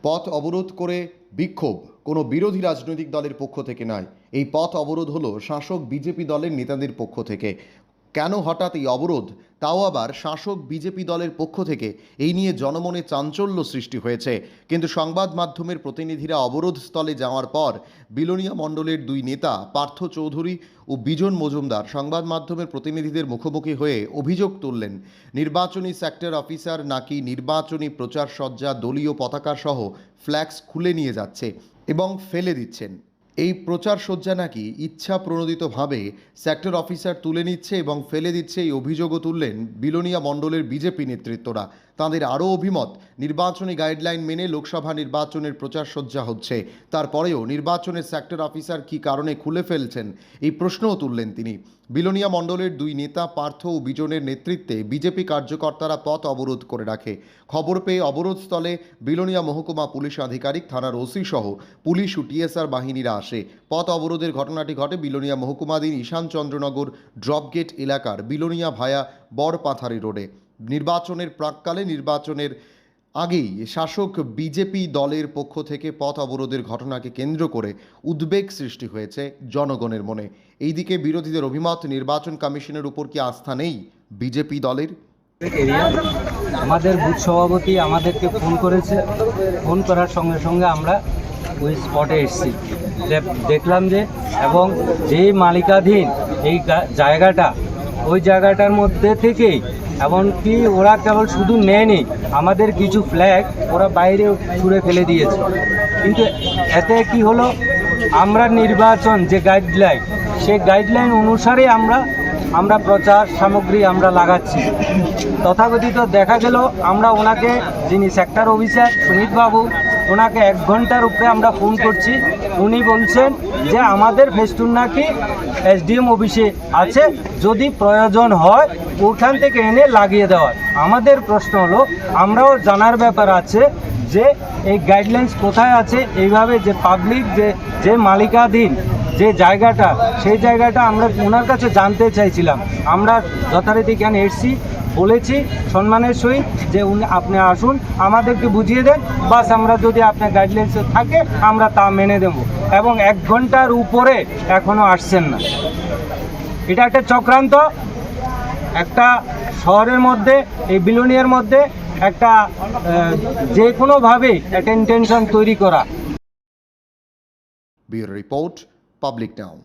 পথ অবরোধ করে বিক্ষোভ কোনো বিরোধী রাজনৈতিক দলের পক্ষ থেকে নয়। এই পথ অবরোধ হলো শাসক বিজেপি দলের নেতাদের পক্ষ থেকে। কেন হঠাৎ এই অবরোধ, তাও আবার শাসক বিজেপি দলের পক্ষ থেকে, এই নিয়ে জনমনে চাঞ্চল্য সৃষ্টি হয়েছে। কিন্তু সংবাদ মাধ্যমের প্রতিনিধিরা অবরোধ স্থলে যাওয়ার পর বিলোনিয়া মণ্ডলের দুই নেতা পার্থ চৌধুরী ও বিজন মজুমদার সংবাদ মাধ্যমের প্রতিনিধিদের মুখোমুখি হয়ে অভিযোগ তুললেন, নির্বাচনী সেক্টর অফিসার নাকি নির্বাচনী প্রচার সজ্জা, দলীয় পতাকা সহ ফ্ল্যাক্স খুলে নিয়ে যাচ্ছে এবং ফেলে দিচ্ছেন। এই প্রচার সজ্জা নাকি ইচ্ছা প্রণোদিতভাবে সেক্টর অফিসার তুলে নিচ্ছে এবং ফেলে দিচ্ছে, এই অভিযোগও তুললেন বিলোনিয়া মণ্ডলের বিজেপি নেতৃত্বরা। তাদের আরও অভিমত, নির্বাচনী গাইডলাইন মেনে লোকসভা নির্বাচনের প্রচার সজ্জা হচ্ছে, তারপরেও নির্বাচনের সেক্টর অফিসার কী কারণে খুলে ফেলছেন, এই প্রশ্নও তুললেন তিনি। বিলোনিয়া মণ্ডলের দুই নেতা পার্থ ও বিজনের নেতৃত্বে বিজেপি কার্যকর্তারা পথ অবরোধ করে রাখে। খবর পেয়ে অবরোধস্থলে বিলোনিয়া মহকুমা পুলিশ আধিকারিক, থানার ওসি সহ পুলিশ ও টিএসআর বাহিনীরা আসে। পথ অবরোধের ঘটনাটি ঘটে বিলোনিয়া মহকুমাধীন ঈশানচন্দ্রনগর ড্রপগেট এলাকার বিলোনিয়া ভায়া বড়পাথারি রোডে। নির্বাচনের প্রাককালে, নির্বাচনের আগেই শাসক বিজেপি দলের পক্ষ থেকে পথ অবরোধের ঘটনাকে কেন্দ্র করে উদ্বেগ সৃষ্টি হয়েছে জনগণের মনে। এইদিকে বিরোধীদের অভিমত, নির্বাচন কমিশনের উপর কি আস্থা নেই বিজেপি দলের? আমাদের বুথ সভাপতি আমাদেরকে ফোন করেছে, ফোন করার সঙ্গে সঙ্গে আমরা ওই স্পটে এসেছি, দেখলাম যে এবং যেই মালিকাধীন এই জায়গাটা, ওই জায়গাটার মধ্যে থেকেই এমনকি ওরা কেবল শুধু নেয়নি, আমাদের কিছু ফ্ল্যাগ ওরা বাইরে ছুঁড়ে ফেলে দিয়েছে। কিন্তু এতে কি হলো, আমরা নির্বাচন যে গাইডলাইন, সেই গাইডলাইন অনুসারে আমরা প্রচার সামগ্রী আমরা লাগাচ্ছি। তথাকথিত দেখা গেল আমরা ওনাকে, যিনি সেক্টর অফিসার সুমিতবাবু, ওনাকে 1 ঘন্টার উপরে আমরা ফোন করছি। উনি বলছেন যে আমাদের ফেস্টুন নাকি এসডিএম অফিসে আছে, যদি প্রয়োজন হয় ওখান থেকে এনে লাগিয়ে দেওয়ার। আমাদের প্রশ্ন হলো, আমরাও জানার ব্যাপার আছে যে এই গাইডলাইন্স কোথায় আছে। এইভাবে যে পাবলিক যে মালিকাধীন যে জায়গাটা, সেই জায়গাটা আমরা ওনার কাছে জানতে চাইছিলাম। আমরা যথারীতি এখানে এসেছি, বলেছি সম্মানের সহিত যে আপনি আসুন, আমাদেরকে বুঝিয়ে দেন, বাস আমরা যদি আপনার গাইডলাইন্সে থাকে আমরা তা মেনে দেব। এবং 1 ঘন্টার উপরে এখনও আসছেন না। এটা একটা চক্রান্ত, একটা শহরের মধ্যে, এই বিলোনিয়ার মধ্যে একটা যে কোনোভাবে একটা ইন্টেনশন তৈরি করা। ব্যুরো রিপোর্ট, পাবলিক নাও।